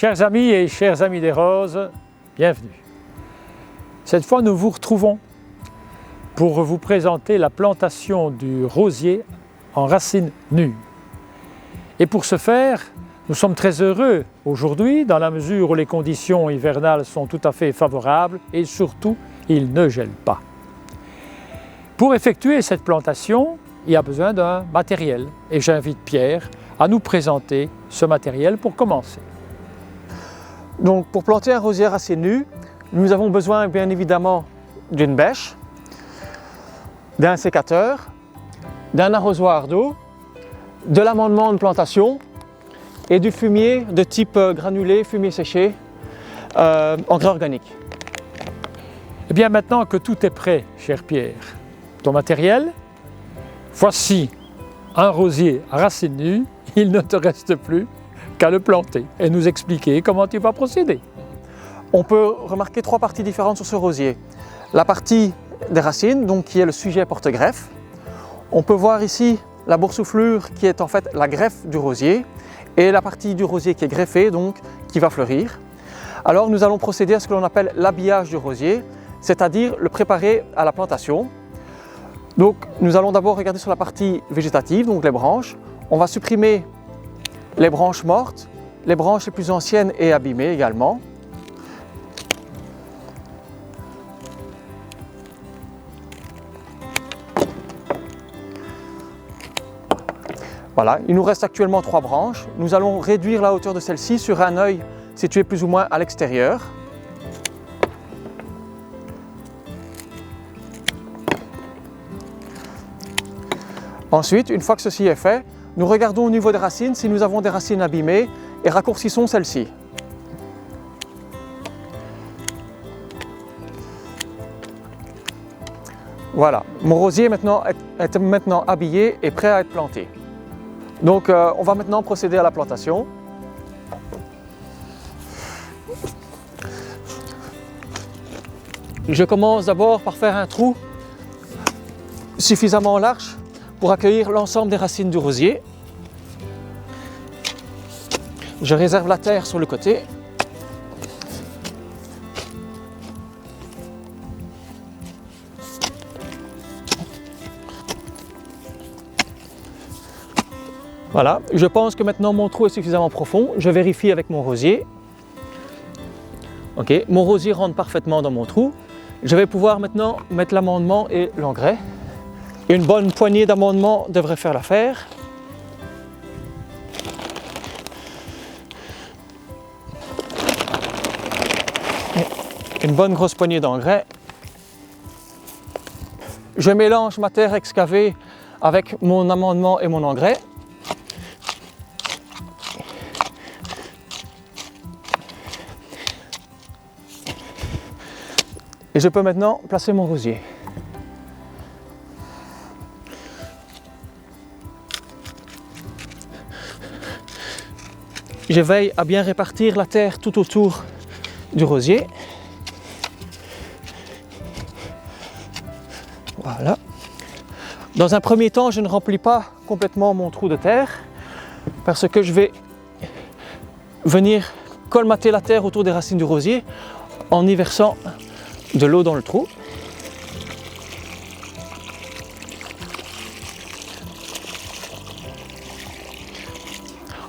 Chers amis et chers amis des roses, bienvenue. Cette fois, nous vous retrouvons pour vous présenter la plantation du rosier en racines nues. Et pour ce faire, nous sommes très heureux aujourd'hui dans la mesure où les conditions hivernales sont tout à fait favorables et surtout, il ne gèle pas. Pour effectuer cette plantation, il y a besoin d'un matériel et j'invite Pierre à nous présenter ce matériel pour commencer. Donc pour planter un rosier assez nu, nous avons besoin bien évidemment d'une bêche, d'un sécateur, d'un arrosoir d'eau, de l'amendement de plantation et du fumier de type granulé, fumier séché, engrais organique. Et bien maintenant que tout est prêt, cher Pierre, ton matériel, voici un rosier à racines nues, il ne te reste plus qu'à le planter et nous expliquer comment tu vas procéder. On peut remarquer trois parties différentes sur ce rosier. La partie des racines, donc qui est le sujet porte-greffe. On peut voir ici la boursouflure qui est en fait la greffe du rosier et la partie du rosier qui est greffée, donc qui va fleurir. Alors nous allons procéder à ce que l'on appelle l'habillage du rosier, c'est-à-dire le préparer à la plantation. Donc nous allons d'abord regarder sur la partie végétative, donc les branches. On va supprimer les branches mortes, les branches les plus anciennes et abîmées également. Voilà, il nous reste actuellement 3 branches. Nous allons réduire la hauteur de celle-ci sur un œil situé plus ou moins à l'extérieur. Ensuite, une fois que ceci est fait, nous regardons au niveau des racines si nous avons des racines abîmées et raccourcissons celles-ci. Voilà, mon rosier est maintenant habillé et prêt à être planté. Donc on va maintenant procéder à la plantation. Je commence d'abord par faire un trou suffisamment large pour accueillir l'ensemble des racines du rosier. Je réserve la terre sur le côté. Voilà, je pense que maintenant mon trou est suffisamment profond. Je vérifie avec mon rosier. Ok, mon rosier rentre parfaitement dans mon trou. Je vais pouvoir maintenant mettre l'amendement et l'engrais. Une bonne poignée d'amendement devrait faire l'affaire. Une bonne grosse poignée d'engrais. Je mélange ma terre excavée avec mon amendement et mon engrais. Et je peux maintenant placer mon rosier. Je veille à bien répartir la terre tout autour du rosier. Voilà. Dans un premier temps, je ne remplis pas complètement mon trou de terre parce que je vais venir colmater la terre autour des racines du rosier en y versant de l'eau dans le trou.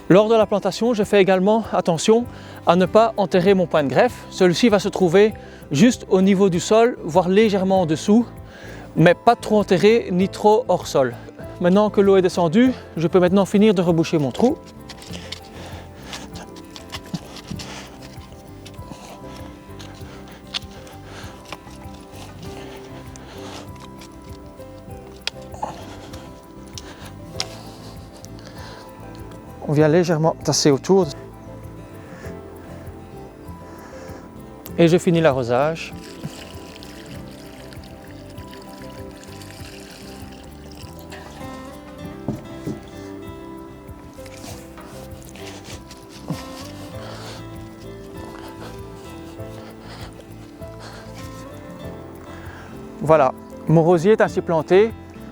Lors de la plantation, je fais également attention à ne pas enterrer mon point de greffe. Celui-ci va se trouver juste au niveau du sol, voire légèrement en dessous, mais pas trop enterré ni trop hors sol. Maintenant que l'eau est descendue, je peux maintenant finir de reboucher mon trou. On vient légèrement tasser autour et je finis l'arrosage. Voilà, mon rosier est ainsi planté.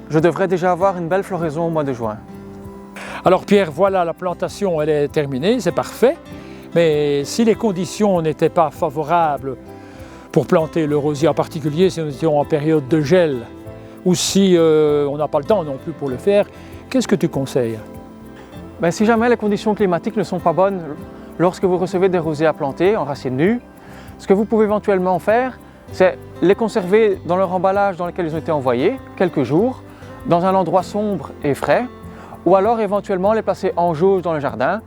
Je devrais déjà avoir une belle floraison au mois de juin. Alors Pierre, voilà, la plantation elle est terminée, c'est parfait. Mais si les conditions n'étaient pas favorables pour planter le rosier, en particulier si nous étions en période de gel, ou si on n'a pas le temps non plus pour le faire, qu'est-ce que tu conseilles? Si jamais les conditions climatiques ne sont pas bonnes lorsque vous recevez des rosiers à planter en racines nues, ce que vous pouvez éventuellement faire, c'est les conserver dans leur emballage dans lequel ils ont été envoyés, quelques jours, dans un endroit sombre et frais, ou alors éventuellement les placer en jauge dans le jardin,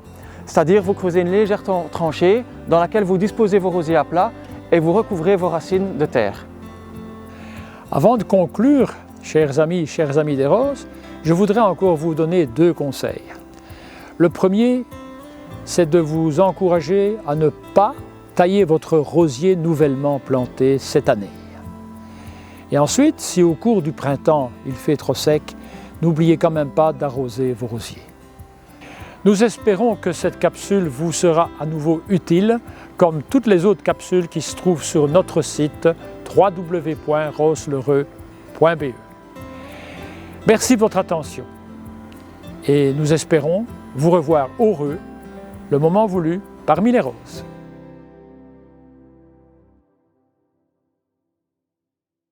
c'est-à-dire vous creusez une légère tranchée dans laquelle vous disposez vos rosiers à plat et vous recouvrez vos racines de terre. Avant de conclure, chers amis des roses, je voudrais encore vous donner 2 conseils. Le premier, c'est de vous encourager à ne pas tailler votre rosier nouvellement planté cette année. Et ensuite, si au cours du printemps il fait trop sec, n'oubliez quand même pas d'arroser vos rosiers. Nous espérons que cette capsule vous sera à nouveau utile, comme toutes les autres capsules qui se trouvent sur notre site www.roselereux.be. Merci de votre attention et nous espérons vous revoir heureux le moment voulu parmi les roses.